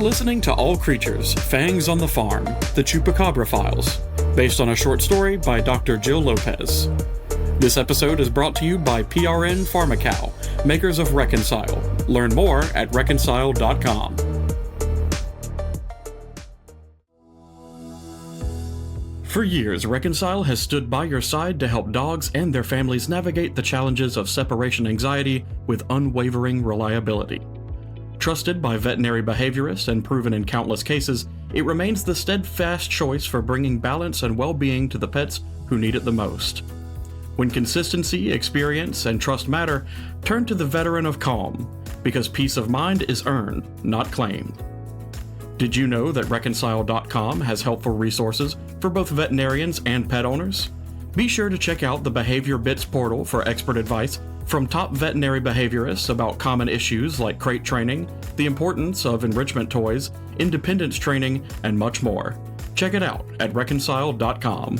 listening to All Creatures, Fangs on the Farm, the Chupacabra Files, based on a short story by Dr. Jill Lopez. This episode is brought to you by PRN Pharmacal, makers of Reconcile. Learn more at reconcile.com. For years, Reconcile has stood by your side to help dogs and their families navigate the challenges of separation anxiety with unwavering reliability. Trusted by veterinary behaviorists and proven in countless cases, it remains the steadfast choice for bringing balance and well-being to the pets who need it the most. When consistency, experience, and trust matter, turn to the veteran of calm, because peace of mind is earned, not claimed. Did you know that Reconcile.com has helpful resources for both veterinarians and pet owners? Be sure to check out the Behavior Bits portal for expert advice from top veterinary behaviorists about common issues like crate training, the importance of enrichment toys, independence training, and much more. Check it out at Reconcile.com.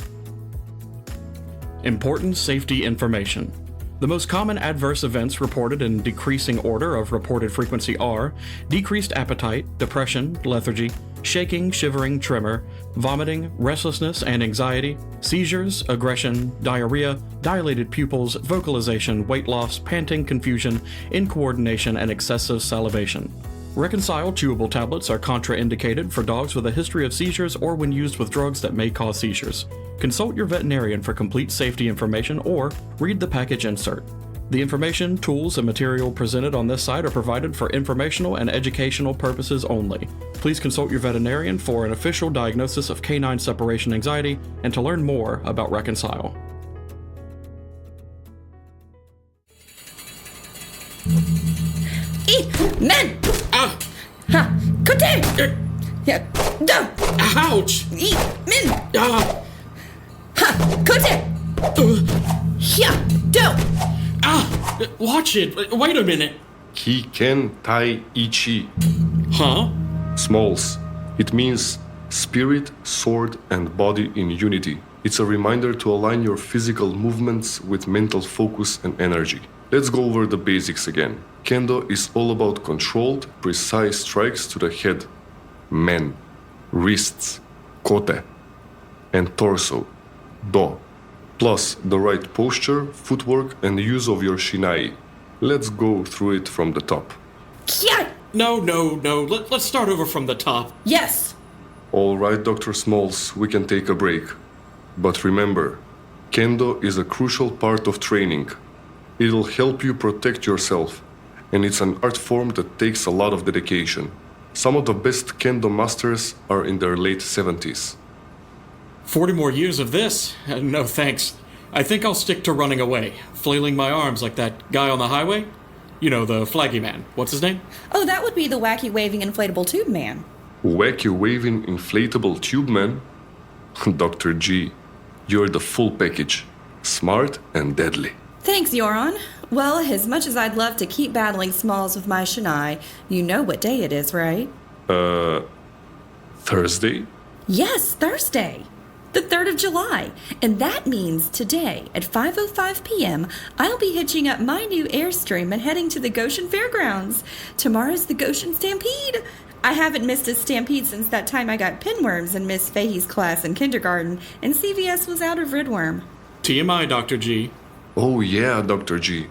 Important safety information. The most common adverse events reported in decreasing order of reported frequency are decreased appetite, depression, lethargy, shaking, shivering, tremor, vomiting, restlessness and anxiety, seizures, aggression, diarrhea, dilated pupils, vocalization, weight loss, panting, confusion, incoordination, and excessive salivation. Reconcile chewable tablets are contraindicated for dogs with a history of seizures or when used with drugs that may cause seizures. Consult your veterinarian for complete safety information or read the package insert. The information, tools, and material presented on this site are provided for informational and educational purposes only. Please consult your veterinarian for an official diagnosis of canine separation anxiety and to learn more about Reconcile. Men! Ha! Kote! Yeah, do! Ouch! Men! Ah! Ha! Kote! Yeah, do! Watch it! Wait a minute! Kiken Tai Ichi. Huh? Smalls. It means spirit, sword, and body in unity. It's a reminder to align your physical movements with mental focus and energy. Let's go over the basics again. Kendo is all about controlled, precise strikes to the head, men, wrists, kote, and torso, do, plus the right posture, footwork, and use of your shinai. Let's go through it from the top. Yeah! No. Let's start over from the top. Yes! All right, Dr. Smalls, we can take a break. But remember, Kendo is a crucial part of training. It'll help you protect yourself, and it's an art form that takes a lot of dedication. Some of the best Kendo masters are in their late 70s. 40 more years of this? No thanks. I think I'll stick to running away, flailing my arms like that guy on the highway. You know, the flaggy man. What's his name? Oh, that would be the wacky waving inflatable tube man. Wacky waving inflatable tube man? Dr. G, you're the full package. Smart and deadly. Thanks, Yoron. Well, as much as I'd love to keep battling Smalls with my Shinai, you know what day it is, right? Thursday? Yes, Thursday. The 3rd of July. And that means today at 5:05 p.m., I'll be hitching up my new Airstream and heading to the Goshen Fairgrounds. Tomorrow's the Goshen Stampede. I haven't missed a stampede since that time I got pinworms in Miss Fahey's class in kindergarten and CVS was out of ridworm. TMI, Dr. G. Oh yeah, Dr. G.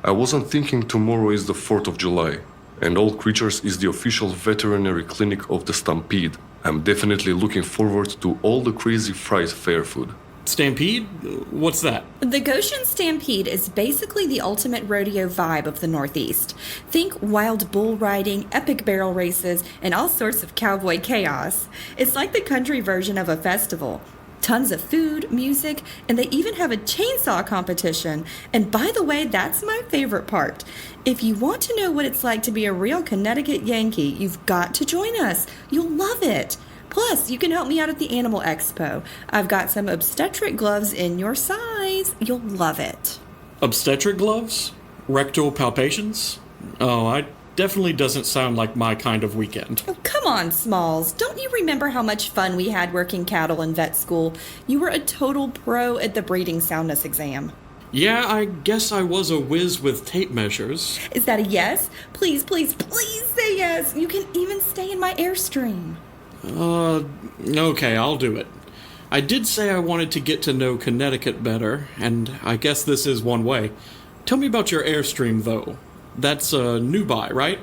I wasn't thinking tomorrow is the 4th of July, and All Creatures is the official veterinary clinic of the Stampede. I'm definitely looking forward to all the crazy fried fair food. Stampede? What's that? The Goshen Stampede is basically the ultimate rodeo vibe of the Northeast. Think wild bull riding, epic barrel races, and all sorts of cowboy chaos. It's like the country version of a festival. Tons of food, music, and they even have a chainsaw competition. And by the way, that's my favorite part. If you want to know what it's like to be a real Connecticut Yankee, you've got to join us. You'll love it. Plus, you can help me out at the Animal Expo. I've got some obstetric gloves in your size. You'll love it. Obstetric gloves? Rectal palpations? Oh, it definitely doesn't sound like my kind of weekend. Oh, come on, Smalls. Don't you remember how much fun we had working cattle in vet school? You were a total pro at the breeding soundness exam. Yeah, I guess I was a whiz with tape measures. Is that a yes? Please, please, please say yes, you can even stay in my Airstream. Okay, I'll do it. I did say I wanted to get to know Connecticut better, and I guess this is one way. Tell me about your Airstream, though. That's a new buy, right?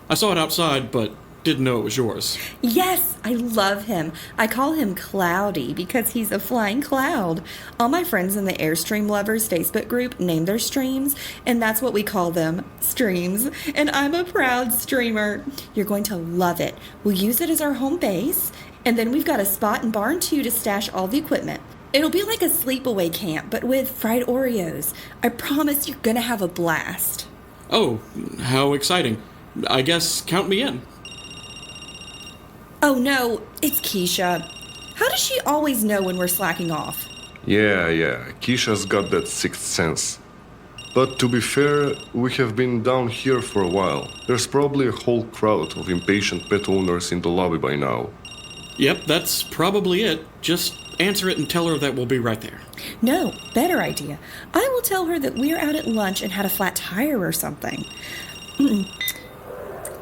I saw it outside, but didn't know it was yours. Yes, I love him. I call him Cloudy because he's a flying cloud. All my friends in the Airstream Lovers Facebook group name their streams, and that's what we call them, streams. And I'm a proud streamer. You're going to love it. We'll use it as our home base, and then we've got a spot in Barn 2 to stash all the equipment. It'll be like a sleepaway camp, but with fried Oreos. I promise you're gonna have a blast. Oh, how exciting. I guess count me in. Oh no, it's Keisha. How does she always know when we're slacking off? Yeah, Keisha's got that sixth sense. But to be fair, we have been down here for a while. There's probably a whole crowd of impatient pet owners in the lobby by now. Yep, that's probably it. Just answer it and tell her that we'll be right there. No, better idea. I will tell her that we're out at lunch and had a flat tire or something.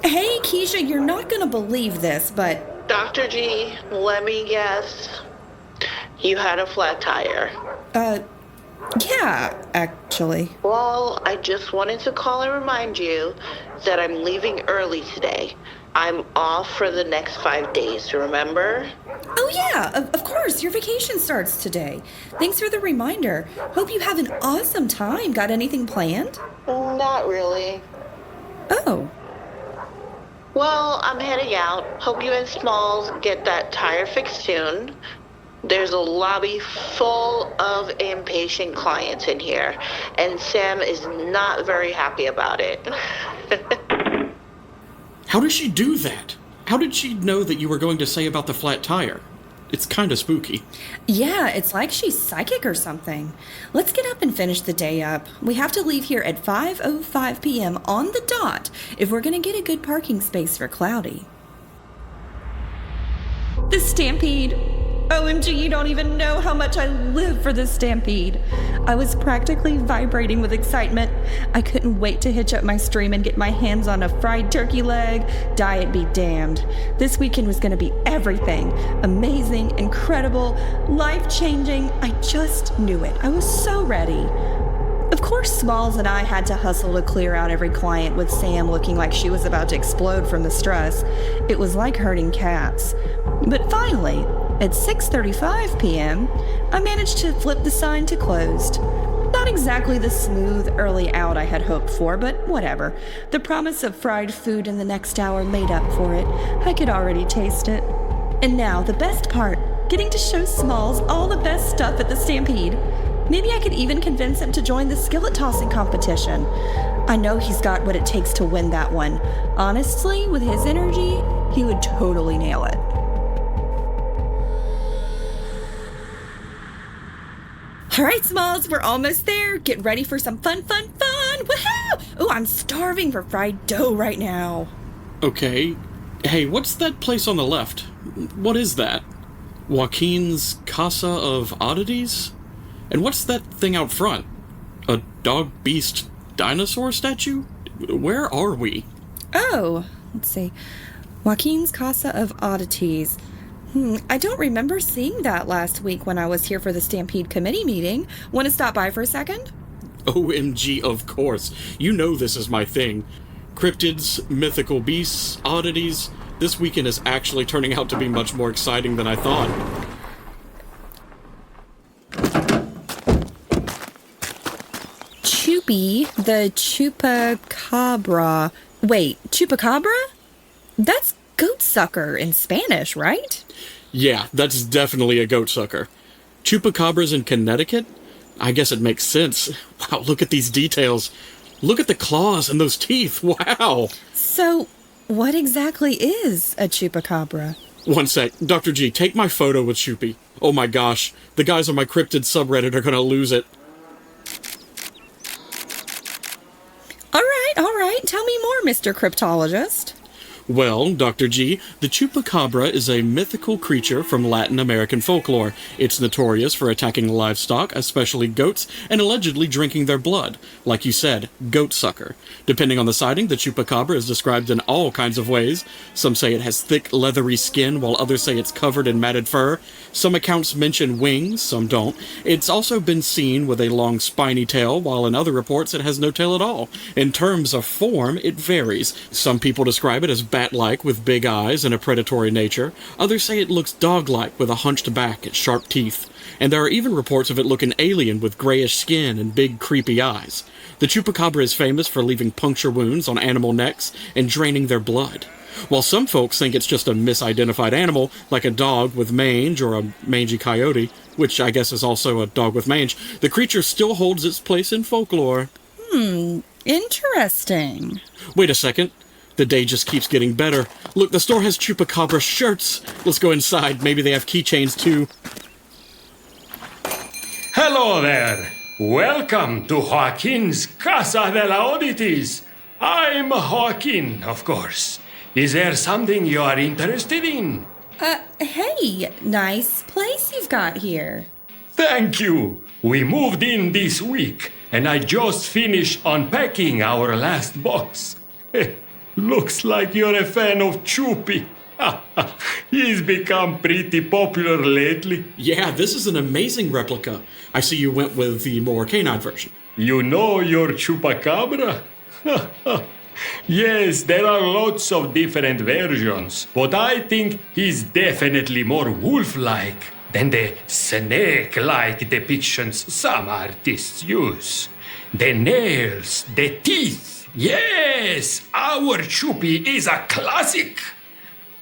Hey, Keisha, you're not gonna believe this, but... Dr. G, let me guess. You had a flat tire. Yeah, actually. Well, I just wanted to call and remind you that I'm leaving early today. I'm off for the next 5 days, remember? Oh yeah, of course, your vacation starts today. Thanks for the reminder. Hope you have an awesome time. Got anything planned? Not really. Oh. Well, I'm heading out. Hope you and Smalls get that tire fixed soon. There's a lobby full of impatient clients in here, and Sam is not very happy about it. How does she do that? How did she know that you were going to say about the flat tire? It's kind of spooky. Yeah, it's like she's psychic or something. Let's get up and finish the day up. We have to leave here at 5:05 p.m. on the dot if we're going to get a good parking space for Cloudy. The Stampede. OMG, you don't even know how much I live for this Stampede. I was practically vibrating with excitement. I couldn't wait to hitch up my stream and get my hands on a fried turkey leg. Diet be damned. This weekend was going to be everything. Amazing, incredible, life-changing. I just knew it. I was so ready. Of course, Smalls and I had to hustle to clear out every client with Sam looking like she was about to explode from the stress. It was like herding cats. But finally, at 6:35 p.m., I managed to flip the sign to closed. Not exactly the smooth early out I had hoped for, but whatever. The promise of fried food in the next hour made up for it. I could already taste it. And now, the best part, getting to show Smalls all the best stuff at the Stampede. Maybe I could even convince him to join the skillet tossing competition. I know he's got what it takes to win that one. Honestly, with his energy, he would totally nail it. All right, Smalls, we're almost there. Get ready for some fun. Woohoo! Oh, I'm starving for fried dough right now. Okay. Hey, what's that place on the left? What is that? Joaquin's Casa of Oddities? And what's that thing out front? A dog beast dinosaur statue? Where are we? Oh, let's see. Joaquin's Casa of Oddities. I don't remember seeing that last week when I was here for the Stampede committee meeting. Want to stop by for a second? OMG, of course. You know this is my thing. Cryptids, mythical beasts, oddities. This weekend is actually turning out to be much more exciting than I thought. Chupi, the Chupacabra. Wait, Chupacabra? That's goatsucker in Spanish, right? Yeah, that's definitely a goatsucker. Chupacabras in Connecticut? I guess it makes sense. Wow, look at these details. Look at the claws and those teeth. Wow. So, what exactly is a Chupacabra? One sec. Dr. G, take my photo with Chupi. Oh my gosh. The guys on my cryptid subreddit are gonna lose it. All right. Tell me more, Mr. Cryptologist. Well, Dr. G, the Chupacabra is a mythical creature from Latin American folklore. It's notorious for attacking livestock, especially goats, and allegedly drinking their blood. Like you said, goat sucker. Depending on the sighting, the Chupacabra is described in all kinds of ways. Some say it has thick, leathery skin, while others say it's covered in matted fur. Some accounts mention wings, some don't. It's also been seen with a long, spiny tail, while in other reports it has no tail at all. In terms of form, it varies. Some people describe it as bat-like with big eyes and a predatory nature. Others say it looks dog-like with a hunched back and sharp teeth. And there are even reports of it looking alien with grayish skin and big creepy eyes. The Chupacabra is famous for leaving puncture wounds on animal necks and draining their blood. While some folks think it's just a misidentified animal, like a dog with mange or a mangy coyote, which I guess is also a dog with mange, the creature still holds its place in folklore. Interesting. Wait a second. The day just keeps getting better. Look, the store has Chupacabra shirts. Let's go inside. Maybe they have keychains too. Hello there. Welcome to Joaquin's Casa de la Oddities. I'm Joaquin, of course. Is there something you are interested in? Hey, nice place you've got here. Thank you. We moved in this week, and I just finished unpacking our last box. Looks like you're a fan of Chupi. He's become pretty popular lately. Yeah, this is an amazing replica. I see you went with the more canine version. You know your Chupacabra? Yes, there are lots of different versions, but I think he's definitely more wolf-like than the snake-like depictions some artists use. The nails, the teeth. Yes, our Chupi is a classic.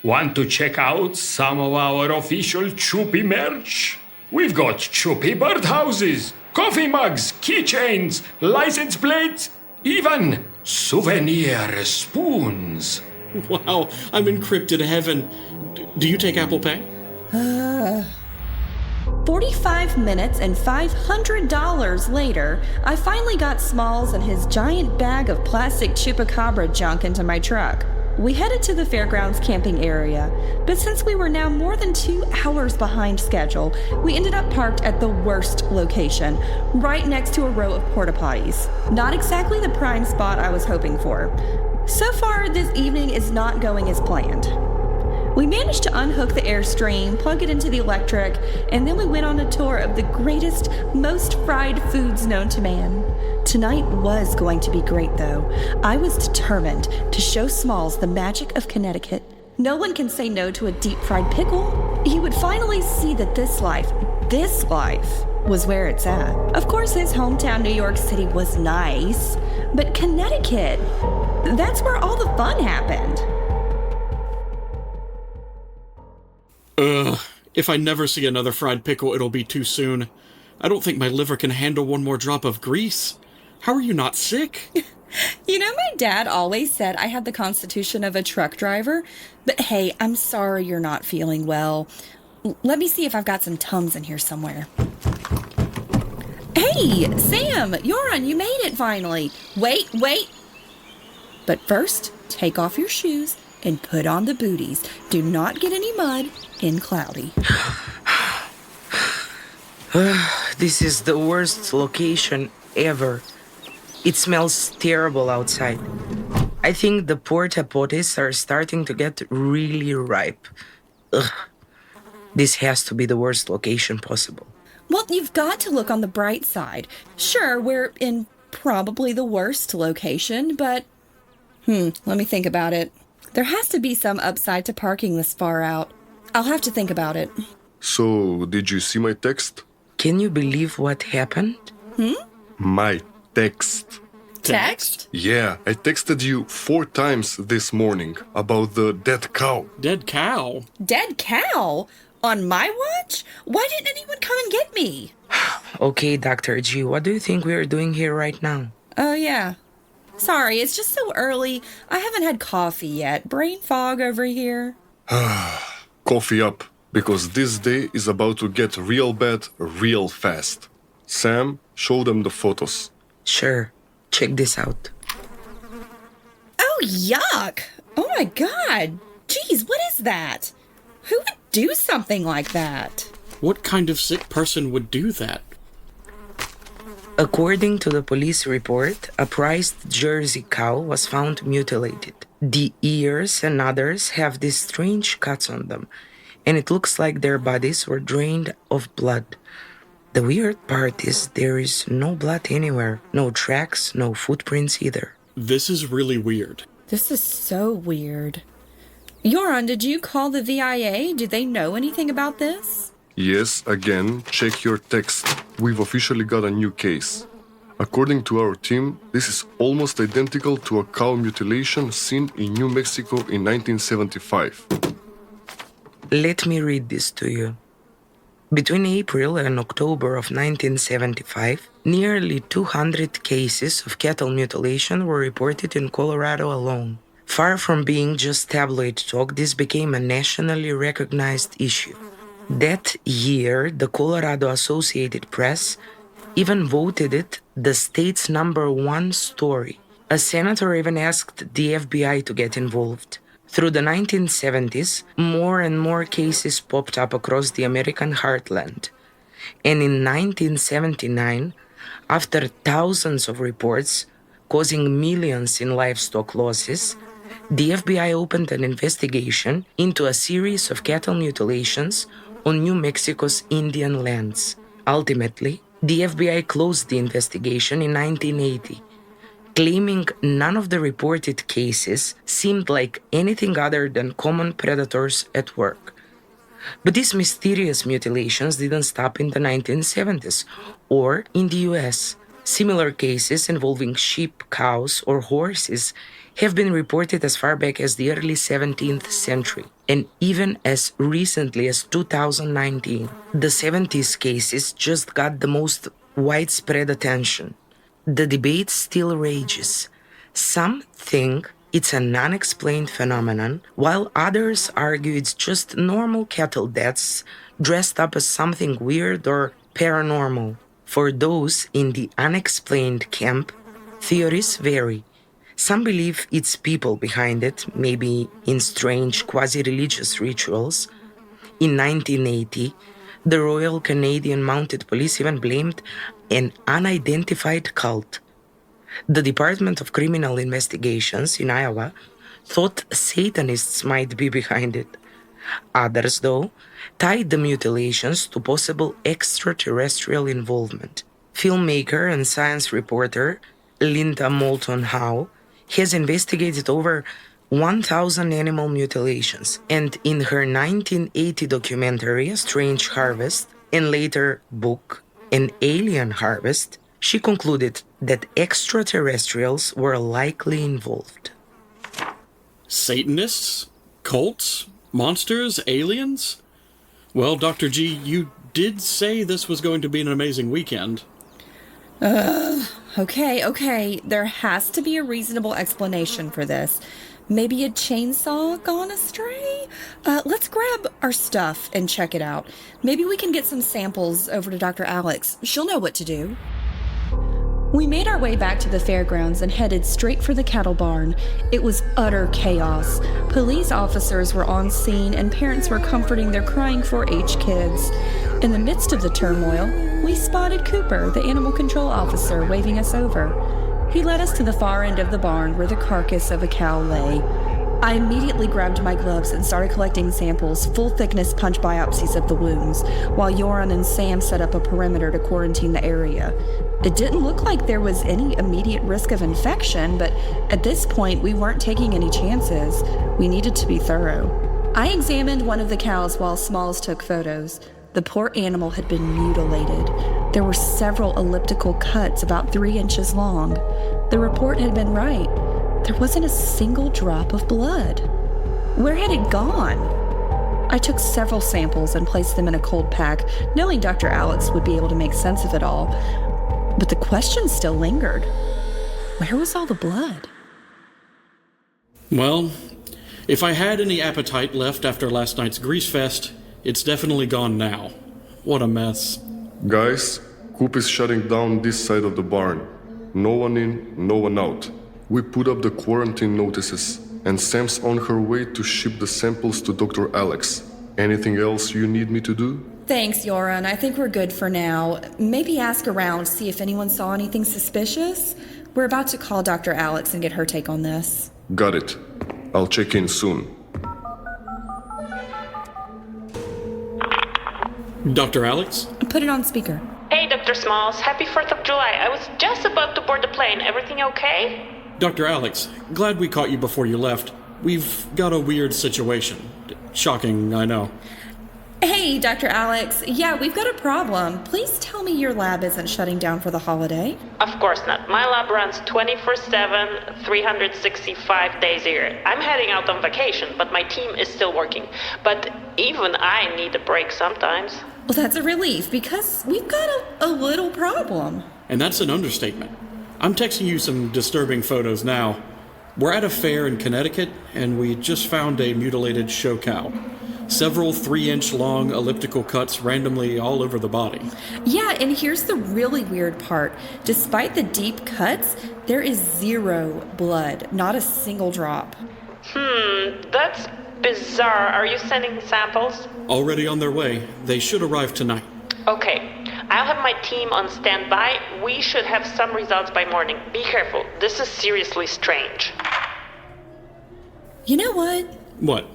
Want to check out some of our official Chupi merch? We've got Chupi birdhouses, coffee mugs, keychains, license plates, even souvenir spoons. Wow, I'm in cryptid heaven. Do you take Apple Pay? 45 minutes and $500 later, I finally got Smalls and his giant bag of plastic Chupacabra junk into my truck. We headed to the fairgrounds camping area, but since we were now more than 2 hours behind schedule, we ended up parked at the worst location, right next to a row of porta potties. Not exactly the prime spot I was hoping for. So far, this evening is not going as planned. We managed to unhook the Airstream, plug it into the electric, and then we went on a tour of the greatest, most fried foods known to man. Tonight was going to be great, though. I was determined to show Smalls the magic of Connecticut. No one can say no to a deep-fried pickle. He would finally see that this life was where it's at. Of course, his hometown, New York City, was nice, but Connecticut, that's where all the fun happened. If I never see another fried pickle, it'll be too soon. I don't think my liver can handle one more drop of grease. How are you not sick? You know, my dad always said I had the constitution of a truck driver, but hey, I'm sorry you're not feeling well. Let me see if I've got some Tums in here somewhere. Hey, Sam, Yoran, you made it finally. Wait. But first, take off your shoes and put on the booties. Do not get any mud in Cloudy. This is the worst location ever. It smells terrible outside. I think the porta potties are starting to get really ripe. Ugh. This has to be the worst location possible. Well, you've got to look on the bright side. Sure, we're in probably the worst location, but let me think about it. There has to be some upside to parking this far out. I'll have to think about it. So, did you see my text? Can you believe what happened? My text. Text? Yeah, I texted you 4 times this morning about the dead cow. Dead cow? Dead cow? On my watch? Why didn't anyone come and get me? Okay, Dr. G, what do you think we are doing here right now? Oh, yeah. Sorry, it's just so early. I haven't had coffee yet. Brain fog over here. Coffee up, because this day is about to get real bad real fast. Sam, show them the photos. Sure. Check this out. Oh, yuck. Oh my God! Geez, what is that? Who would do something like that? What kind of sick person would do that? According to the police report, a prized Jersey cow was found mutilated. The ears and others have these strange cuts on them, and it looks like their bodies were drained of blood. The weird part is there is no blood anywhere, no tracks, no footprints either. This is really weird. This is so weird. Joran, did you call the VIA? Do they know anything about this? Yes, again, check your text. We've officially got a new case. According to our team, this is almost identical to a cow mutilation seen in New Mexico in 1975. Let me read this to you. Between April and October of 1975, nearly 200 cases of cattle mutilation were reported in Colorado alone. Far from being just tabloid talk, this became a nationally recognized issue. That year, the Colorado Associated Press even voted it the state's #1 story. A senator even asked the FBI to get involved. Through the 1970s, more and more cases popped up across the American heartland. And in 1979, after thousands of reports causing millions in livestock losses, the FBI opened an investigation into a series of cattle mutilations on New Mexico's Indian lands. Ultimately, the FBI closed the investigation in 1980, claiming none of the reported cases seemed like anything other than common predators at work. But these mysterious mutilations didn't stop in the 1970s or in the US. Similar cases involving sheep, cows, or horses have been reported as far back as the early 17th century, and even as recently as 2019. The 70s cases just got the most widespread attention. The debate still rages. Some think it's an unexplained phenomenon, while others argue it's just normal cattle deaths dressed up as something weird or paranormal. For those in the unexplained camp, theories vary. Some believe it's people behind it, maybe in strange quasi-religious rituals. In 1980, the Royal Canadian Mounted Police even blamed an unidentified cult. The Department of Criminal Investigations in Iowa thought Satanists might be behind it. Others, though, tied the mutilations to possible extraterrestrial involvement. Filmmaker and science reporter Linda Moulton Howe has investigated over 1,000 animal mutilations, and in her 1980 documentary, A Strange Harvest, and later book, An Alien Harvest, she concluded that extraterrestrials were likely involved. Satanists? Cults? Monsters? Aliens? Well, Dr. G, you did say this was going to be an amazing weekend. Okay. There has to be a reasonable explanation for this. Maybe a chainsaw gone astray? Let's grab our stuff and check it out. Maybe we can get some samples over to Dr. Alex. She'll know what to do. We made our way back to the fairgrounds and headed straight for the cattle barn. It was utter chaos. Police officers were on scene and parents were comforting their crying 4-H kids. In the midst of the turmoil, we spotted Cooper, the animal control officer, waving us over. He led us to the far end of the barn where the carcass of a cow lay. I immediately grabbed my gloves and started collecting samples, full-thickness punch biopsies of the wounds, while Joran and Sam set up a perimeter to quarantine the area. It didn't look like there was any immediate risk of infection, but at this point, we weren't taking any chances. We needed to be thorough. I examined one of the cows while Smalls took photos. The poor animal had been mutilated. There were several elliptical cuts about 3 inches long. The report had been right. There wasn't a single drop of blood. Where had it gone? I took several samples and placed them in a cold pack, knowing Dr. Alex would be able to make sense of it all. But the question still lingered. Where was all the blood? Well, if I had any appetite left after last night's grease fest, it's definitely gone now. What a mess. Guys, Coop is shutting down this side of the barn. No one in, no one out. We put up the quarantine notices. and Sam's on her way to ship the samples to Dr. Alex. Anything else you need me to do? Thanks, Yoran. I think we're good for now. Maybe ask around, see if anyone saw anything suspicious. We're about to call Dr. Alex and get her take on this. Got it. I'll check in soon. Dr. Alex? Put it on speaker. Hey, Dr. Smalls. Happy 4th of July. I was just about to board the plane. Everything okay? Dr. Alex, glad we caught you before you left. We've got a weird situation. Shocking, I know. Hey, Dr. Alex. Yeah, we've got a problem. Please tell me your lab isn't shutting down for the holiday. Of course not. My lab runs 24/7, 365 days a year. I'm heading out on vacation, but my team is still working. But even I need a break sometimes. Well, that's a relief because we've got a little problem. And that's an understatement. I'm texting you some disturbing photos now. We're at a fair in Connecticut, and we just found a mutilated show cow. Several 3-inch long elliptical cuts randomly all over the body. Yeah, and here's the really weird part. Despite the deep cuts, there is zero blood, not a single drop. That's bizarre. Are you sending samples? Already on their way. They should arrive tonight. Okay. I'll have my team on standby. We should have some results by morning. Be careful. This is seriously strange. You know what? What?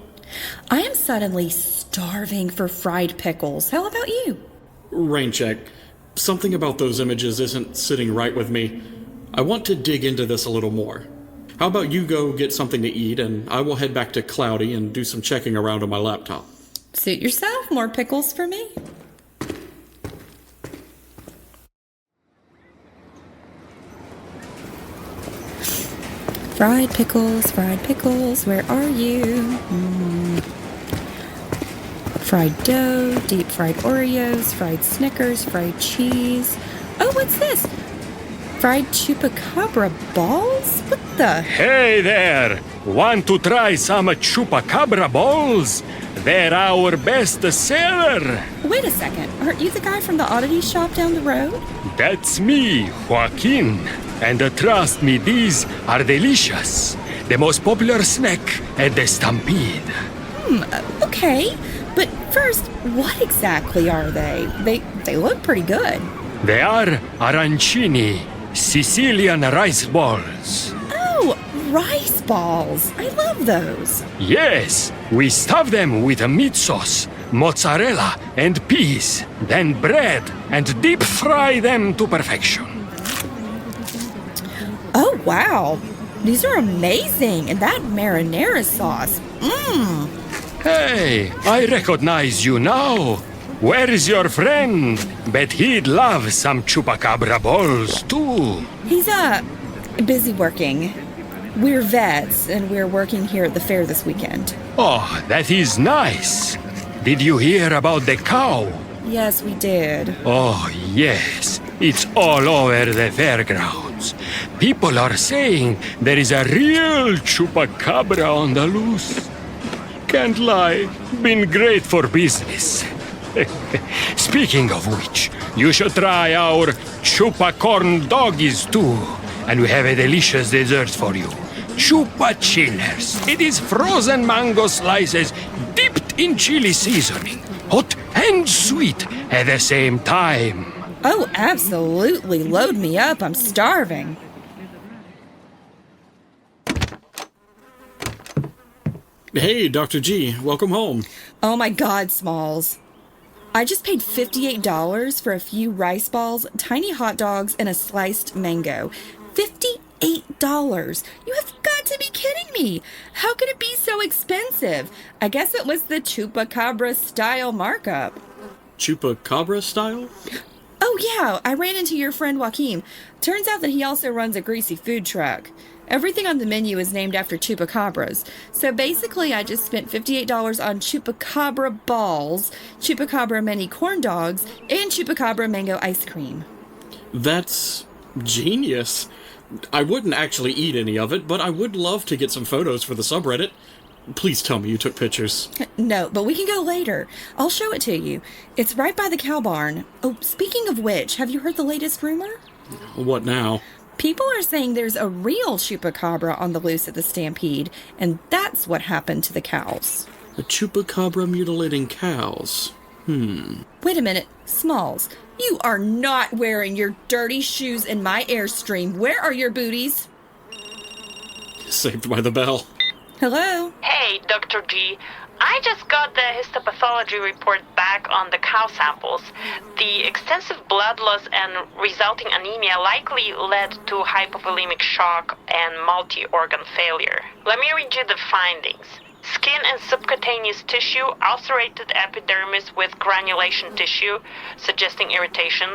I am suddenly starving for fried pickles. How about you? Rain check. Something about those images isn't sitting right with me. I want to dig into this a little more. How about you go get something to eat, and I will head back to Cloudy and do some checking around on my laptop. Suit yourself. More pickles for me. Fried pickles, where are you? Fried dough, deep fried Oreos, fried Snickers, fried cheese. Oh, what's this? Fried Chupacabra balls? What the? Hey there! Want to try some Chupacabra balls? They're our best seller. Wait a second. Aren't you the guy from the oddity shop down the road? That's me, Joaquin. And trust me, these are delicious. The most popular snack at the Stampede. Okay. But first, what exactly are they? They look pretty good. They are arancini, Sicilian rice balls. Oh, rice balls. I love those. Yes, we stuff them with meat sauce, mozzarella, and peas, then bread, and deep fry them to perfection. Oh, wow. These are amazing. And that marinara sauce. Hey, I recognize you now. Where is your friend? Bet he'd love some Chupacabra balls, too. He's, busy working. We're vets, and we're working here at the fair this weekend. Oh, that is nice. Did you hear about the cow? Yes, we did. Oh, yes. It's all over the fairgrounds. People are saying there is a real Chupacabra on the loose. Can't lie, been great for business. Speaking of which, you should try our Chupacorn doggies too. And we have a delicious dessert for you. Chupa Chillers. It is frozen mango slices dipped in chili seasoning. Hot and sweet at the same time. Oh, absolutely. Load me up. I'm starving. Hey, Dr. G, welcome home. Oh my God, Smalls. I just paid $58 for a few rice balls, tiny hot dogs, and a sliced mango. $58. You have got to be kidding me. How could it be so expensive? I guess it was the Chupacabra style markup. Chupacabra style? Oh yeah, I ran into your friend Joaquin. Turns out that he also runs a greasy food truck. Everything on the menu is named after chupacabras. So basically, I just spent $58 on Chupacabra balls, Chupacabra mini corn dogs, and Chupacabra mango ice cream. That's genius. I wouldn't actually eat any of it, but I would love to get some photos for the subreddit. Please tell me you took pictures. No, but we can go later. I'll show it to you. It's right by the cow barn. Oh, speaking of which, have you heard the latest rumor? What now? People are saying there's a real chupacabra on the loose at the Stampede, and that's what happened to the cows. A chupacabra mutilating cows. Wait a minute, Smalls. You are not wearing your dirty shoes in my Airstream. Where are your booties? Saved by the bell. Hello? Hey, Dr. G. I just got the histopathology report back on the cow samples. The extensive blood loss and resulting anemia likely led to hypovolemic shock and multi-organ failure. Let me read you the findings. Skin and subcutaneous tissue, ulcerated epidermis with granulation tissue, suggesting irritation,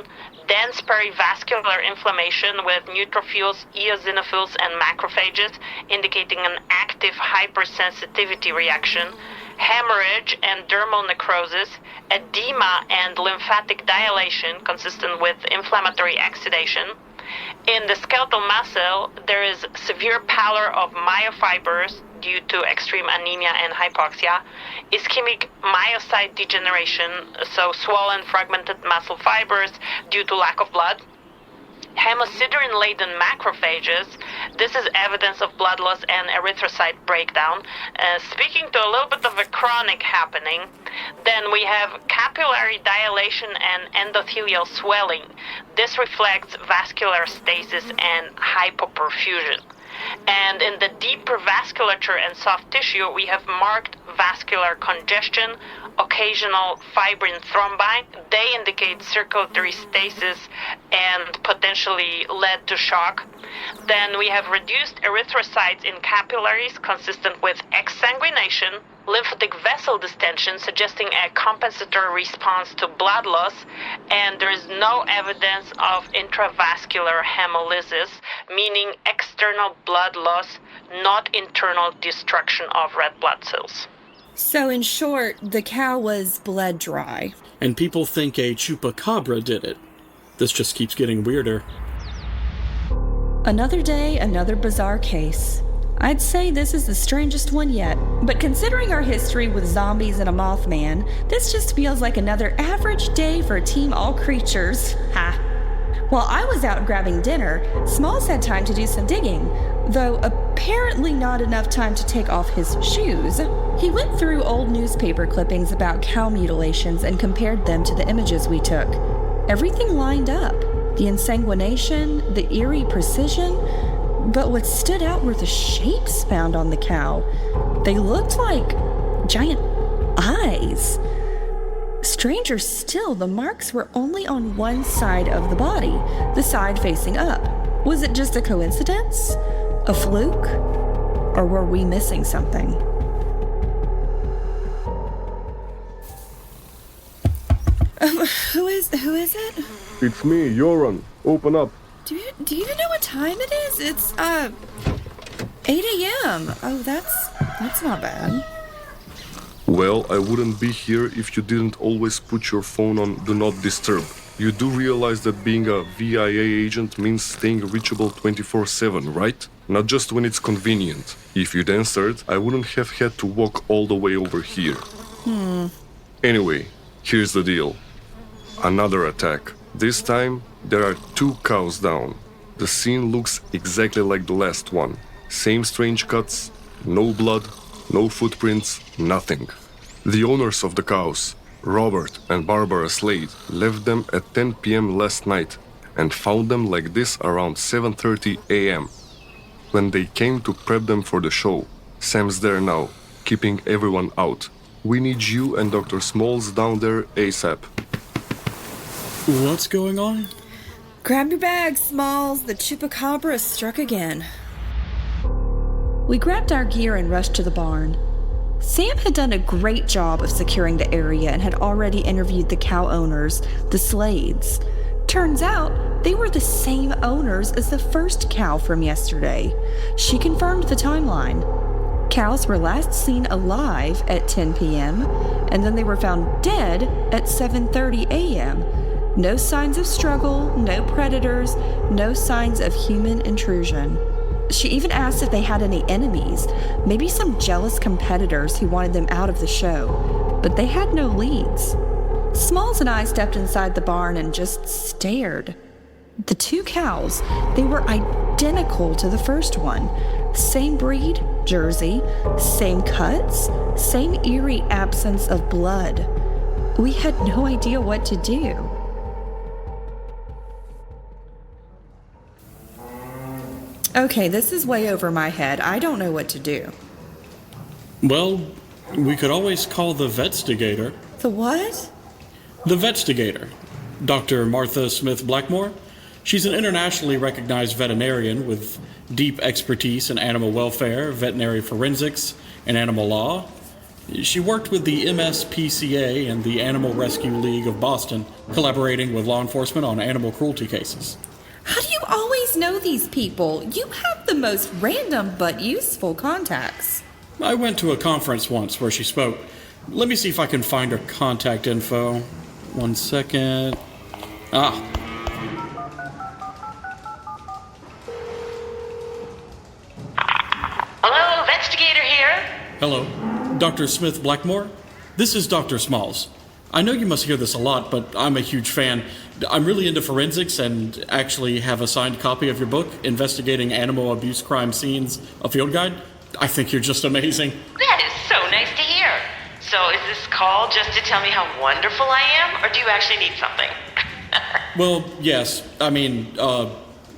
dense perivascular inflammation with neutrophils, eosinophils, and macrophages, indicating an active hypersensitivity reaction, hemorrhage and dermal necrosis, edema and lymphatic dilation consistent with inflammatory exudation. In the skeletal muscle, there is severe pallor of myofibers due to extreme anemia and hypoxia, ischemic myocyte degeneration, so swollen fragmented muscle fibers due to lack of blood, hemosiderin-laden macrophages. This is evidence of blood loss and erythrocyte breakdown, speaking to a little bit of a chronic happening. Then we have capillary dilation and endothelial swelling. This reflects vascular stasis and hypoperfusion. And in the deeper vasculature and soft tissue, we have marked vascular congestion, occasional fibrin thrombi. They indicate circulatory stasis and potentially led to shock. Then we have reduced erythrocytes in capillaries consistent with exsanguination, lymphatic vessel distension suggesting a compensatory response to blood loss, and there is no evidence of intravascular hemolysis, meaning external blood loss, not internal destruction of red blood cells. So in short, the cow was bled dry. And people think a chupacabra did it. This just keeps getting weirder. Another day, another bizarre case. I'd say this is the strangest one yet, but considering our history with zombies and a Mothman, this just feels like another average day for Team All Creatures. Ha! While I was out grabbing dinner, Smalls had time to do some digging, though apparently not enough time to take off his shoes. He went through old newspaper clippings about cow mutilations and compared them to the images we took. Everything lined up. The ensanguination, the eerie precision, but what stood out were the shapes found on the cow. They looked like giant eyes. Stranger still, the marks were only on one side of the body, the side facing up. Was it just a coincidence? A fluke? Or were we missing something? Who is it? It's me, Yoran. Open up. Do you even know what time it is? It's 8 a.m. Oh, that's not bad. Well, I wouldn't be here if you didn't always put your phone on Do Not Disturb. You do realize that being a VIA agent means staying reachable 24/7, right? Not just when it's convenient. If you'd answered, I wouldn't have had to walk all the way over here. Anyway, here's the deal. Another attack. This time, there are 2 cows down. The scene looks exactly like the last one. Same strange cuts, no blood, no footprints, nothing. The owners of the cows, Robert and Barbara Slade, left them at 10 p.m. last night and found them like this around 7:30 a.m. When they came to prep them for the show, Sam's there now, keeping everyone out. We need you and Dr. Smalls down there ASAP. What's going on? Grab your bags, Smalls. The chupacabra struck again. We grabbed our gear and rushed to the barn. Sam had done a great job of securing the area and had already interviewed the cow owners, the Slades. Turns out, they were the same owners as the first cow from yesterday. She confirmed the timeline. Cows were last seen alive at 10 p.m., and then they were found dead at 7:30 a.m. No signs of struggle, no predators, no signs of human intrusion. She even asked if they had any enemies, maybe some jealous competitors who wanted them out of the show, but they had no leads. Smalls and I stepped inside the barn and just stared. The 2 cows, they were identical to the first one. Same breed, Jersey, same cuts, same eerie absence of blood. We had no idea what to do. Okay, this is way over my head. I don't know what to do. Well, we could always call the Vetstigator. The what? The Vetstigator. Dr. Martha Smith Blackmore. She's an internationally recognized veterinarian with deep expertise in animal welfare, veterinary forensics, and animal law. She worked with the MSPCA and the Animal Rescue League of Boston, collaborating with law enforcement on animal cruelty cases. How do you always know these people? You have the most random but useful contacts. I went to a conference once where she spoke. Let me see if I can find her contact info. 1 second. Hello, Vetstigator here. Hello. Dr. Smith Blackmore? This is Dr. Smalls. I know you must hear this a lot, but I'm a huge fan. I'm really into forensics and actually have a signed copy of your book, Investigating Animal Abuse Crime Scenes, a field guide. I think you're just amazing. That is so nice to hear. So is this call just to tell me how wonderful I am, or do you actually need something? Well, yes.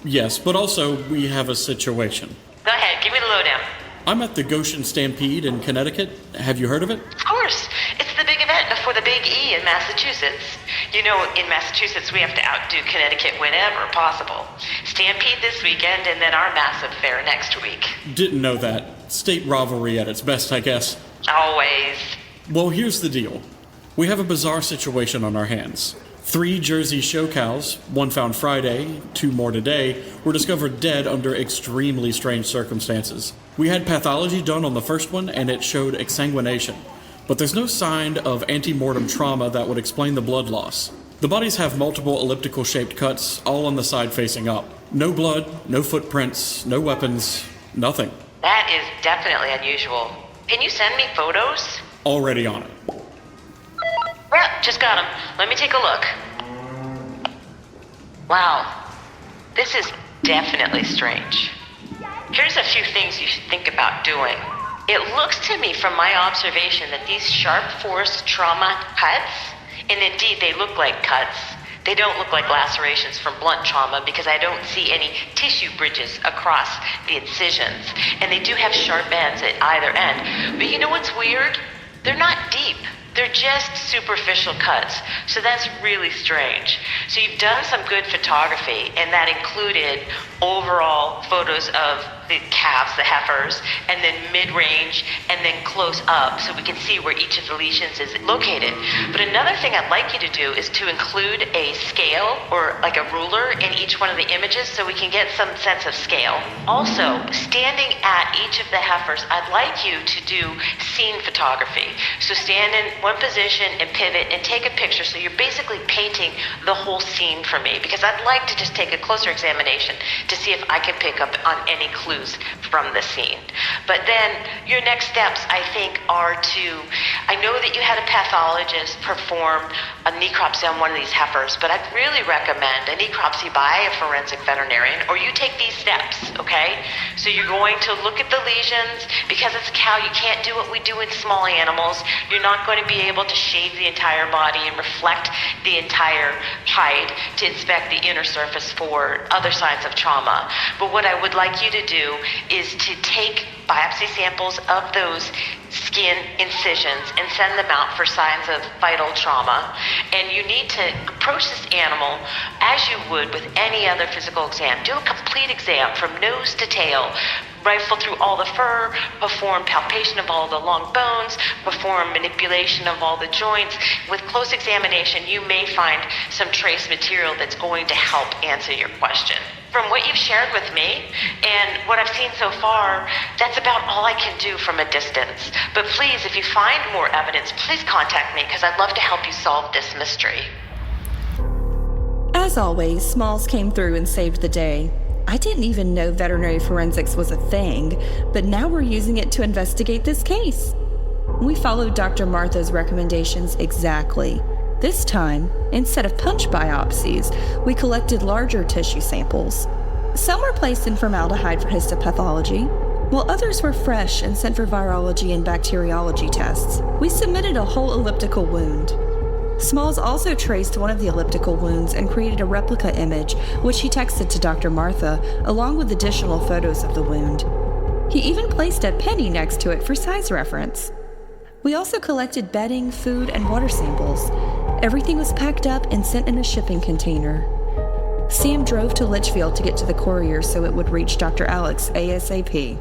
Yes, but also we have a situation. Go ahead, give me the lowdown. I'm at the Goshen Stampede in Connecticut. Have you heard of it? Of course. It's the big event before the Big E in Massachusetts. You know, in Massachusetts, we have to outdo Connecticut whenever possible. Stampede this weekend, and then our massive fair next week. Didn't know that. State rivalry at its best, I guess. Always. Well, here's the deal. We have a bizarre situation on our hands. 3 Jersey show cows, 1 found Friday, 2 more today, were discovered dead under extremely strange circumstances. We had pathology done on the first one, and it showed exsanguination. But there's no sign of antemortem trauma that would explain the blood loss. The bodies have multiple elliptical-shaped cuts, all on the side facing up. No blood, no footprints, no weapons, nothing. That is definitely unusual. Can you send me photos? Already on it. Yep, just got them. Let me take a look. Wow, this is definitely strange. Here's a few things you should think about doing. It looks to me from my observation that these sharp force trauma cuts, and indeed they look like cuts, they don't look like lacerations from blunt trauma because I don't see any tissue bridges across the incisions, and they do have sharp ends at either end. But you know what's weird? They're not deep. They're just superficial cuts, so that's really strange. So you've done some good photography, and that included overall photos of the calves, the heifers, and then mid-range, and then close up, so we can see where each of the lesions is located. But another thing I'd like you to do is to include a scale, or like a ruler, in each one of the images, so we can get some sense of scale. Also, standing at each of the heifers, I'd like you to do scene photography. So stand in one position and pivot and take a picture, so you're basically painting the whole scene for me, because I'd like to just take a closer examination to see if I can pick up on any clues from the scene. But then your next steps, I think, are to, I know that you had a pathologist perform a necropsy on one of these heifers, but I'd really recommend a necropsy by a forensic veterinarian, or you take these steps, okay? So you're going to look at the lesions. Because it's a cow, you can't do what we do in small animals. You're not going to be able to shave the entire body and reflect the entire hide to inspect the inner surface for other signs of trauma. But what I would like you to do is to take biopsy samples of those skin incisions and send them out for signs of vital trauma. And you need to approach this animal as you would with any other physical exam. Do a complete exam from nose to tail. Rifle through all the fur, perform palpation of all the long bones, perform manipulation of all the joints. With close examination, you may find some trace material that's going to help answer your question. From what you've shared with me and what I've seen so far, that's about all I can do from a distance. But please, if you find more evidence, please contact me, because I'd love to help you solve this mystery. As always, Smalls came through and saved the day. I didn't even know veterinary forensics was a thing, but now we're using it to investigate this case. We followed Dr. Martha's recommendations exactly. This time, instead of punch biopsies, we collected larger tissue samples. Some were placed in formaldehyde for histopathology, while others were fresh and sent for virology and bacteriology tests. We submitted a whole elliptical wound. Smalls also traced one of the elliptical wounds and created a replica image, which he texted to Dr. Martha, along with additional photos of the wound. He even placed a penny next to it for size reference. We also collected bedding, food, and water samples. Everything was packed up and sent in a shipping container. Sam drove to Litchfield to get to the courier so it would reach Dr. Alex ASAP.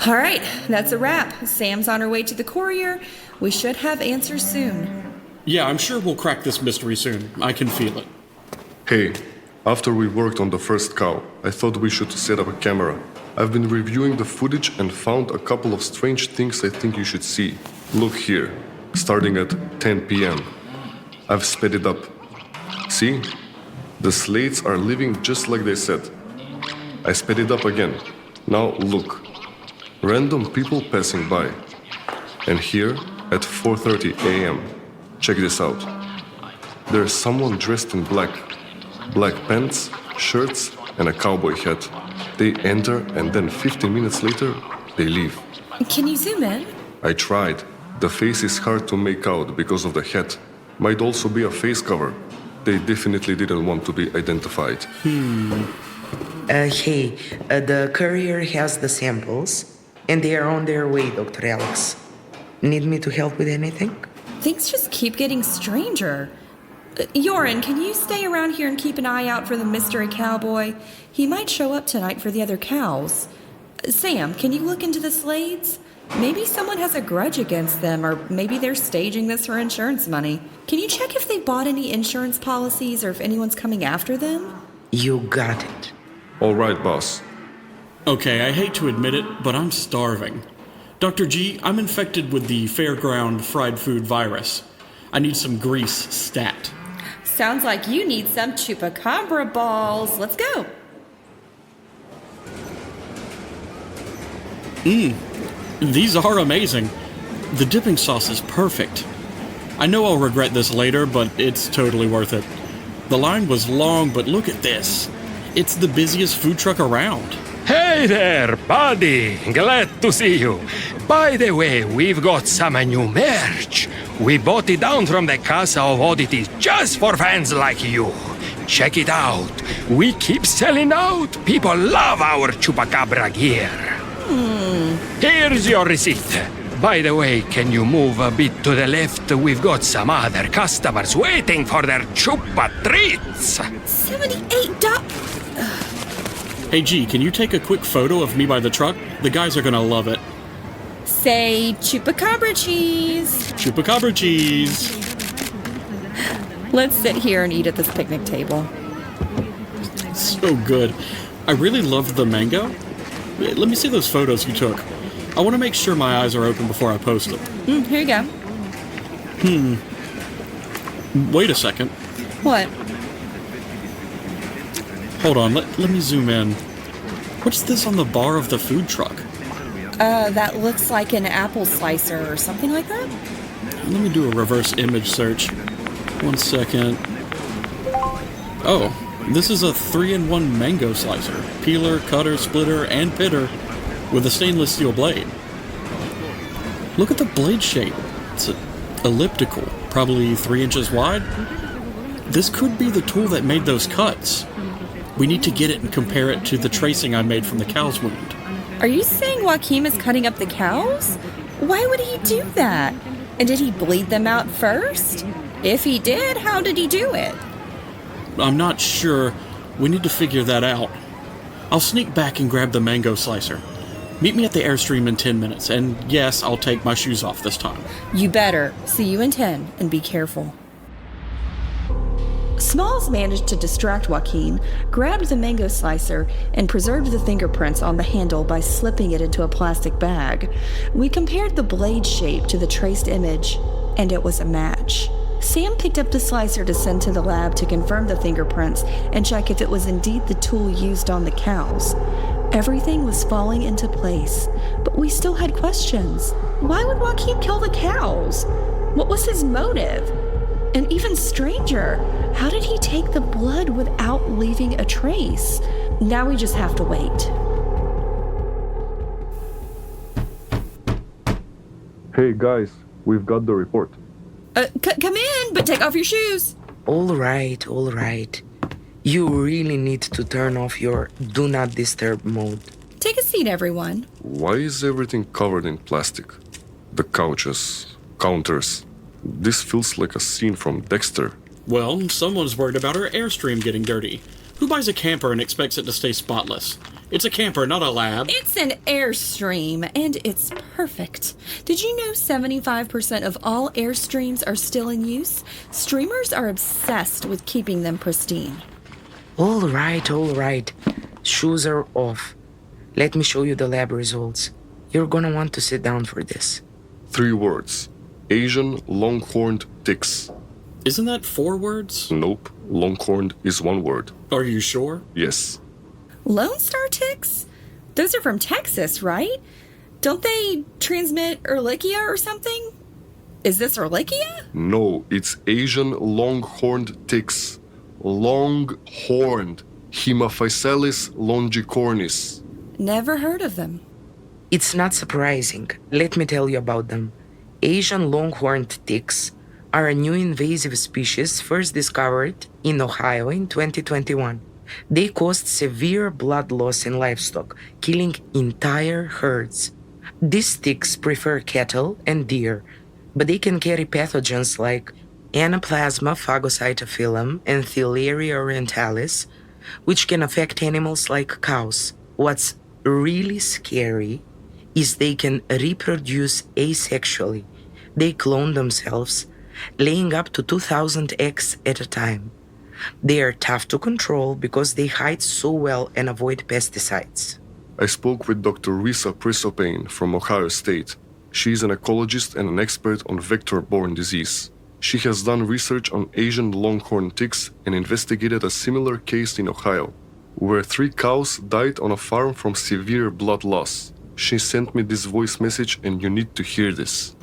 All right, that's a wrap. Sam's on her way to the courier. We should have answers soon. Yeah, I'm sure we'll crack this mystery soon. I can feel it. Hey, after we worked on the first cow, I thought we should set up a camera. I've been reviewing the footage and found a couple of strange things I think you should see. Look here, starting at 10 p.m. I've sped it up. See? The slates are living just like they said. I sped it up again. Now look. Random people passing by. And here at 4:30 a.m. Check this out. There's someone dressed in black. Black pants, shirts, and a cowboy hat. They enter and then 15 minutes later, they leave. Can you zoom in? I tried. The face is hard to make out because of the hat. Might also be a face cover. They definitely didn't want to be identified. The courier has the samples, and they are on their way, Dr. Alex. Need me to help with anything? Things just keep getting stranger. Yoren, can you stay around here and keep an eye out for the mystery cowboy? He might show up tonight for the other cows. Sam, can you look into the Slades? Maybe someone has a grudge against them, or maybe they're staging this for insurance money. Can you check if they bought any insurance policies or if anyone's coming after them? You got it. All right, boss. Okay, I hate to admit it, but I'm starving. Dr. G, I'm infected with the fairground fried food virus. I need some grease stat. Sounds like you need some chupacabra balls. Let's go. These are amazing. The dipping sauce is perfect. I know I'll regret this later, but it's totally worth it. The line was long, but look at this. It's the busiest food truck around. Hey there, buddy. Glad to see you. By the way, we've got some new merch. We bought it down from the Casa of Oddities just for fans like you. Check it out. We keep selling out. People love our Chupacabra gear. Here's your receipt. By the way, can you move a bit to the left? We've got some other customers waiting for their Chupa treats. $78. Hey G, can you take a quick photo of me by the truck? The guys are gonna love it. Say chupacabra cheese. Chupacabra cheese. Let's sit here and eat at this picnic table. So good. I really loved the mango. Let me see those photos you took. I want to make sure my eyes are open before I post them. Here you go. Wait a second. What? Hold on, let me zoom in. What's this on the bar of the food truck? That looks like an apple slicer or something like that? Let me do a reverse image search. 1 second. Oh, this is a 3-in-1 mango slicer. Peeler, cutter, splitter, and pitter with a stainless steel blade. Look at the blade shape. It's elliptical, probably 3 inches wide. This could be the tool that made those cuts. We need to get it and compare it to the tracing I made from the cow's wound. Are you saying Joaquin is cutting up the cows? Why would he do that? And did he bleed them out first? If he did, how did he do it? I'm not sure. We need to figure that out. I'll sneak back and grab the mango slicer. Meet me at the Airstream in 10 minutes, and yes, I'll take my shoes off this time. You better. See you in 10, and be careful. Smalls managed to distract Joaquin, grabbed the mango slicer, and preserved the fingerprints on the handle by slipping it into a plastic bag. We compared the blade shape to the traced image, and it was a match. Sam picked up the slicer to send to the lab to confirm the fingerprints and check if it was indeed the tool used on the cows. Everything was falling into place, but we still had questions. Why would Joaquin kill the cows? What was his motive? And even stranger, how did he take the blood without leaving a trace? Now we just have to wait. Hey guys, we've got the report. Come in, but take off your shoes. All right. You really need to turn off your do not disturb mode. Take a seat, everyone. Why is everything covered in plastic? The couches, counters. This feels like a scene from Dexter. Well, someone's worried about her Airstream getting dirty. Who buys a camper and expects it to stay spotless? It's a camper, not a lab. It's an Airstream, and it's perfect. Did you know 75% of all Airstreams are still in use? Streamers are obsessed with keeping them pristine. All right. Shoes are off. Let me show you the lab results. You're gonna want to sit down for this. 3 words. Asian longhorned ticks. Isn't that 4 words? Nope, longhorned is 1 word. Are you sure? Yes. Lone Star ticks? Those are from Texas, right? Don't they transmit Ehrlichia or something? Is this Ehrlichia? No, it's Asian longhorned ticks. Longhorned. Hemaphysalis longicornis. Never heard of them. It's not surprising. Let me tell you about them. Asian longhorned ticks are a new invasive species first discovered in Ohio in 2021. They caused severe blood loss in livestock, killing entire herds. These ticks prefer cattle and deer, but they can carry pathogens like Anaplasma phagocytophilum and Theileria orientalis, which can affect animals like cows. What's really scary is they can reproduce asexually. They clone themselves, laying up to 2,000 eggs at a time. They are tough to control because they hide so well and avoid pesticides. I spoke with Dr. Risa Prisopane from Ohio State. She is an ecologist and an expert on vector-borne disease. She has done research on Asian longhorn ticks and investigated a similar case in Ohio, where 3 cows died on a farm from severe blood loss. She sent me this voice message and you need to hear this.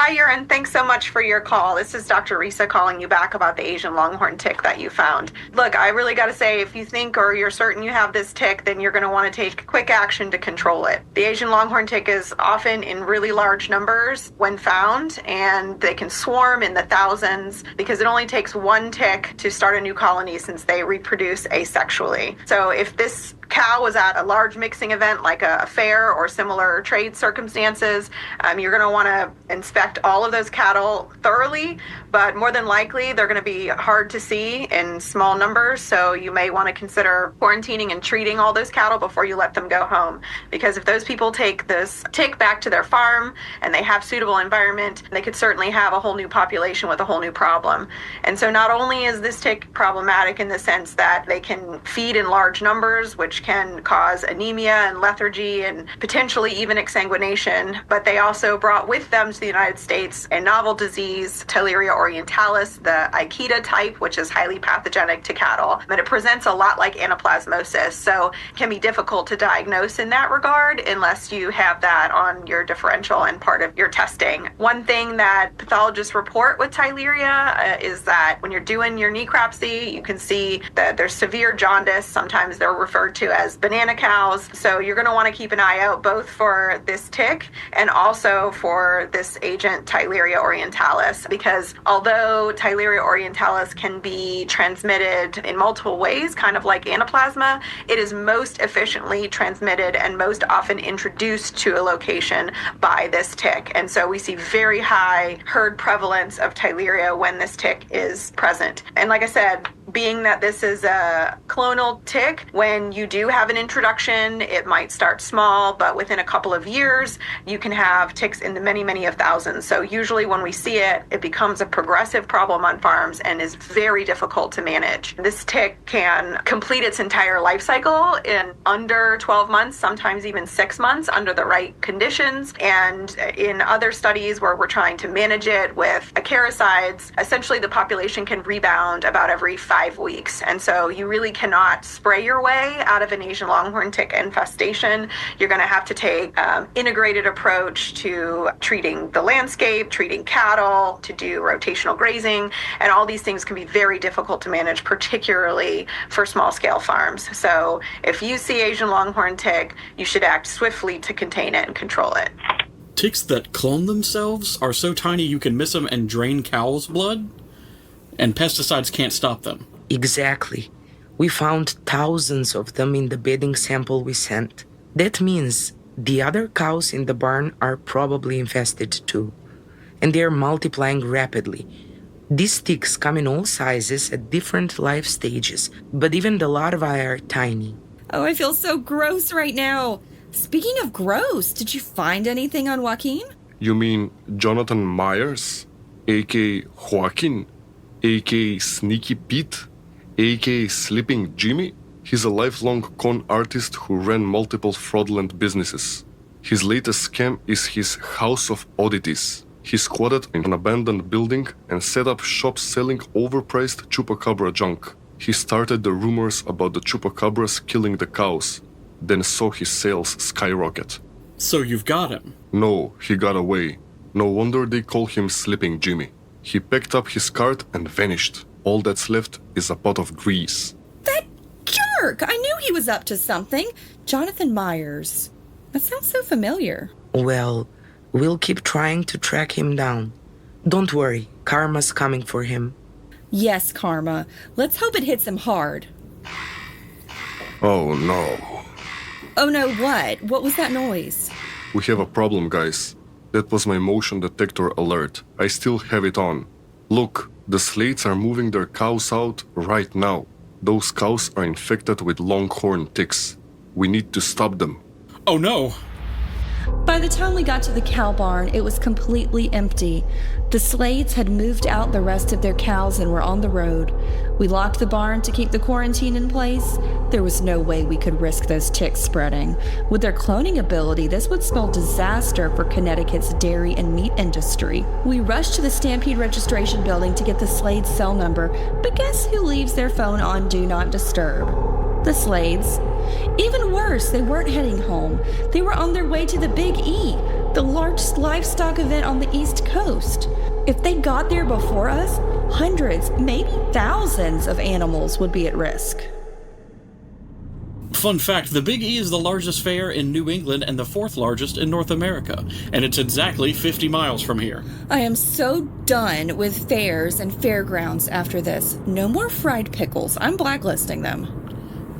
Hi, Urine. Thanks so much for your call. This is Dr. Risa calling you back about the Asian longhorn tick that you found. Look, I really got to say, if you think or you're certain you have this tick, then you're going to want to take quick action to control it. The Asian longhorn tick is often in really large numbers when found, and they can swarm in the thousands because it only takes 1 tick to start a new colony since they reproduce asexually. So if this cow was at a large mixing event like a fair or similar trade circumstances, you're going to want to inspect all of those cattle thoroughly, but more than likely they're going to be hard to see in small numbers, so you may want to consider quarantining and treating all those cattle before you let them go home, because if those people take this tick back to their farm and they have suitable environment, they could certainly have a whole new population with a whole new problem. And so not only is this tick problematic in the sense that they can feed in large numbers, which can cause anemia and lethargy and potentially even exsanguination, but they also brought with them to the United States a novel disease, Theileria orientalis, the Ikeda type, which is highly pathogenic to cattle, but it presents a lot like anaplasmosis, so it can be difficult to diagnose in that regard unless you have that on your differential and part of your testing. One thing that pathologists report with Theileria is that when you're doing your necropsy, you can see that there's severe jaundice. Sometimes they're referred to as banana cows. So you're going to want to keep an eye out both for this tick and also for this agent Theileria orientalis, because although Theileria orientalis can be transmitted in multiple ways, kind of like anaplasma, it is most efficiently transmitted and most often introduced to a location by this tick. And so we see very high herd prevalence of Theileria when this tick is present. And like I said, being that this is a clonal tick, when you do have an introduction, it might start small, but within a couple of years, you can have ticks in the many, many of thousands. So usually when we see it, it becomes a progressive problem on farms and is very difficult to manage. This tick can complete its entire life cycle in under 12 months, sometimes even 6 months under the right conditions. And in other studies where we're trying to manage it with acaricides, essentially the population can rebound about every 5 5 weeks. And so you really cannot spray your way out of an Asian longhorn tick infestation. You're going to have to take integrated approach to treating the landscape, treating cattle, to do rotational grazing, and all these things can be very difficult to manage, particularly for small-scale farms. So if you see Asian longhorn tick, you should act swiftly to contain it and control it. Ticks that clone themselves are so tiny you can miss them and drain cows' blood, and pesticides can't stop them. Exactly. We found thousands of them in the bedding sample we sent. That means the other cows in the barn are probably infested too, and they are multiplying rapidly. These ticks come in all sizes at different life stages, but even the larvae are tiny. Oh, I feel so gross right now. Speaking of gross, did you find anything on Joaquin? You mean Jonathan Myers, a.k.a. Joaquin, a.k.a. Sneaky Pete, a.k.a. Sleeping Jimmy? He's a lifelong con artist who ran multiple fraudulent businesses. His latest scam is his House of Oddities. He squatted in an abandoned building and set up shops selling overpriced chupacabra junk. He started the rumors about the chupacabras killing the cows, then saw his sales skyrocket. So you've got him. No, he got away. No wonder they call him Sleeping Jimmy. He packed up his cart and vanished. All that's left is a pot of grease. That jerk! I knew he was up to something. Jonathan Myers. That sounds so familiar. Well, we'll keep trying to track him down. Don't worry, karma's coming for him. Yes, karma. Let's hope it hits him hard. Oh no. Oh no, what? What was that noise? We have a problem, guys. That was my motion detector alert. I still have it on. Look, the Slades are moving their cows out right now. Those cows are infected with longhorn ticks. We need to stop them. Oh no! By the time we got to the cow barn, it was completely empty. The Slades had moved out the rest of their cows and were on the road. We locked the barn to keep the quarantine in place. There was no way we could risk those ticks spreading. With their cloning ability, this would spell disaster for Connecticut's dairy and meat industry. We rushed to the Stampede registration building to get the Slade's cell number, but guess who leaves their phone on Do Not Disturb? The Slades. Even worse, they weren't heading home. They were on their way to the Big E, the largest livestock event on the East Coast. If they got there before us, hundreds, maybe thousands of animals would be at risk. Fun fact, the Big E is the largest fair in New England and the 4th largest in North America, and it's exactly 50 miles from here. I am so done with fairs and fairgrounds after this. No more fried pickles. I'm blacklisting them.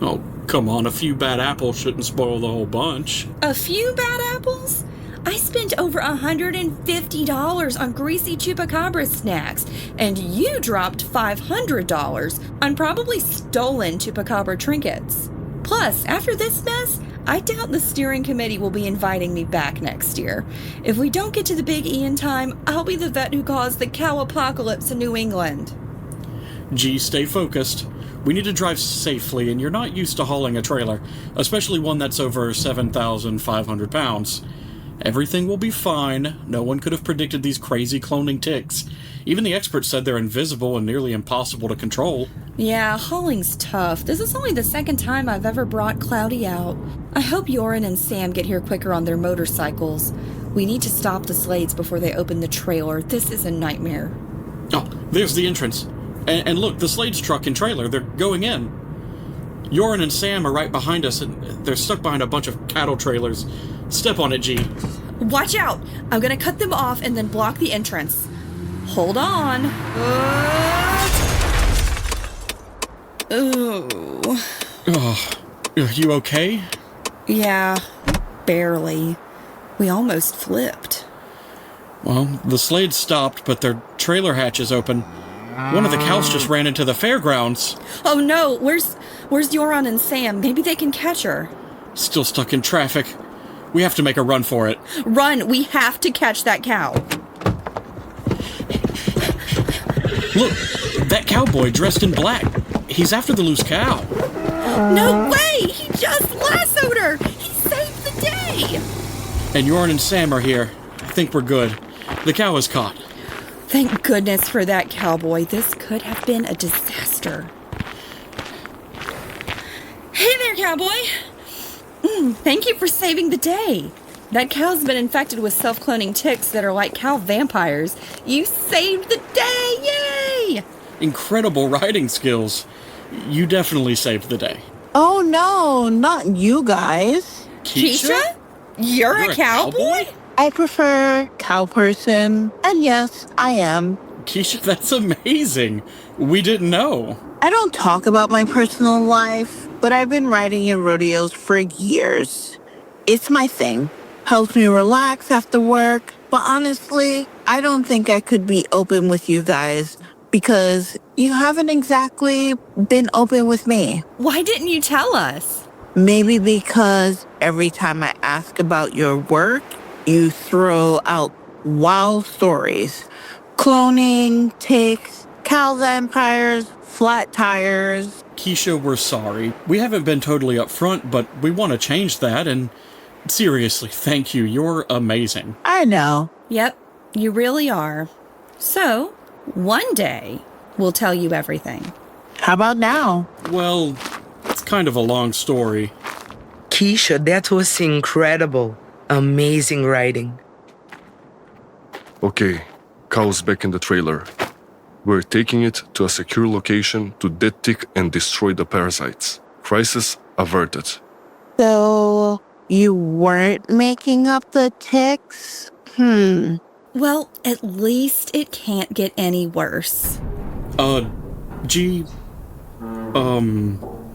Oh, come on, a few bad apples shouldn't spoil the whole bunch. A few bad apples? I spent over $150 on greasy chupacabra snacks, and you dropped $500 on probably stolen chupacabra trinkets. Plus, after this mess, I doubt the steering committee will be inviting me back next year. If we don't get to the Big E in time, I'll be the vet who caused the cow apocalypse in New England. Gee, stay focused. We need to drive safely, and you're not used to hauling a trailer, especially one that's over 7,500 pounds. Everything will be fine. No one could have predicted these crazy cloning ticks. Even the experts said they're invisible and nearly impossible to control. Yeah, hauling's tough. This is only the second time I've ever brought Cloudy out. I hope Yoren and Sam get here quicker on their motorcycles. We need to stop the Slades before they open the trailer. This is a nightmare. Oh, there's the entrance. And look, the Slade's truck and trailer, they're going in. Yoren and Sam are right behind us, and they're stuck behind a bunch of cattle trailers. Step on it, G. Watch out! I'm gonna cut them off and then block the entrance. Hold on. Ooh. Oh, are you okay? Yeah, barely. We almost flipped. Well, the Slade stopped, but their trailer hatch is open. One of the cows just ran into the fairgrounds. Oh no, where's Yoren and Sam? Maybe they can catch her. Still stuck in traffic. We have to make a run for it. Run! We have to catch that cow. Look, that cowboy dressed in black. He's after the loose cow. No way! He just lassoed her! He saved the day! And Yoren and Sam are here. I think we're good. The cow is caught. Thank goodness for that cowboy. This could have been a disaster. cowboy. Thank you for saving the day. That cow's been infected with self-cloning ticks that are like cow vampires. You saved the day! Yay! Incredible riding skills. You definitely saved the day. Oh no, not you guys. Keisha? You're a cowboy? I prefer cow person, and yes, I am. Keisha, that's amazing. We didn't know. I don't talk about my personal life, but I've been riding in rodeos for years. It's my thing. Helps me relax after work, but honestly, I don't think I could be open with you guys because you haven't exactly been open with me. Why didn't you tell us? Maybe because every time I ask about your work, you throw out wild stories. Cloning, ticks, cow vampires, flat tires. Keisha, we're sorry. We haven't been totally upfront, but we want to change that, and seriously, thank you. You're amazing. I know. Yep, you really are. So, one day, we'll tell you everything. How about now? Well, it's kind of a long story. Keisha, that was incredible. Amazing riding. Okay, cow's back in the trailer. We're taking it to a secure location to dead tick and destroy the parasites. Crisis averted. So, you weren't making up the ticks? Well, at least it can't get any worse. G,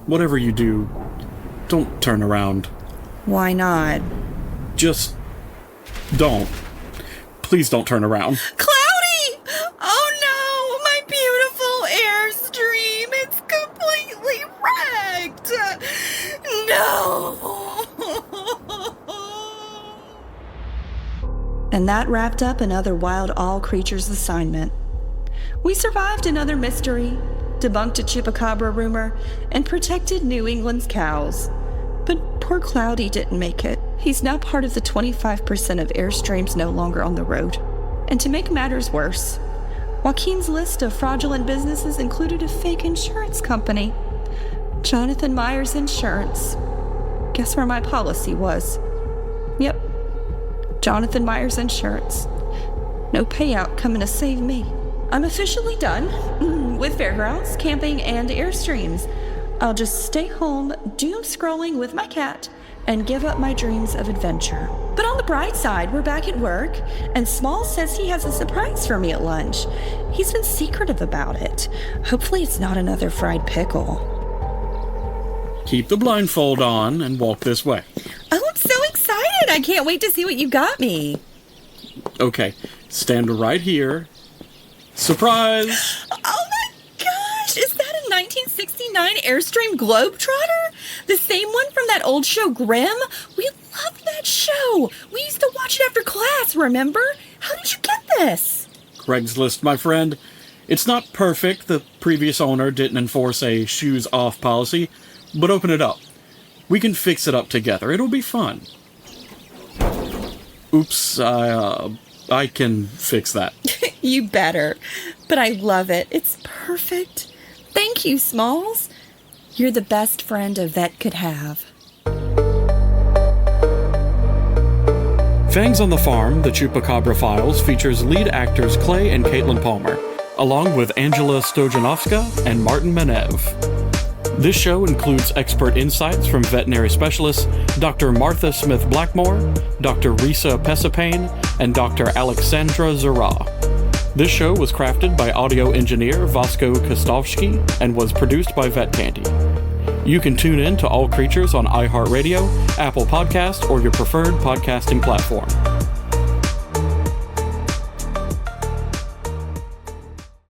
whatever you do, don't turn around. Why not? Just don't. Please don't turn around. Cloudy! Oh no! My beautiful Airstream! It's completely wrecked! No! And that wrapped up another Wild All Creatures assignment. We survived another mystery, debunked a Chupacabra rumor, and protected New England's cows. But poor Cloudy didn't make it. He's now part of the 25% of Airstreams no longer on the road. And to make matters worse, Joaquin's list of fraudulent businesses included a fake insurance company. Jonathan Myers Insurance. Guess where my policy was? Yep. Jonathan Myers Insurance. No payout coming to save me. I'm officially done with fairgrounds, camping, and Airstreams. I'll just stay home, doom scrolling with my cat, and give up my dreams of adventure. But on the bright side, we're back at work, and Small says he has a surprise for me at lunch. He's been secretive about it. Hopefully it's not another fried pickle. Keep the blindfold on and walk this way. Oh, I'm so excited! I can't wait to see what you got me. Okay, stand right here. Surprise! Oh my gosh! Is that a 1969 Airstream Globetrotter? The same one from that old show Grimm? We loved that show! We used to watch it after class, remember? How did you get this? Craigslist, my friend. It's not perfect. The previous owner didn't enforce a shoes off policy, but open it up. We can fix it up together. It'll be fun. Oops, I can fix that. You better. But I love it. It's perfect. Thank you, Smalls. You're the best friend a vet could have. Fangs on the Farm, the Chupacabra Files, features lead actors Clay and Caitlin Palmer, along with Angela Stojanovska and Martin Menev. This show includes expert insights from veterinary specialists Dr. Martha Smith-Blackmore, Dr. Risa Pesapane, and Dr. Alexandra Zara. This show was crafted by audio engineer Vasco Kostovsky and was produced by Vet Candy. You can tune in to All Creatures on iHeartRadio, Apple Podcast, or your preferred podcasting platform.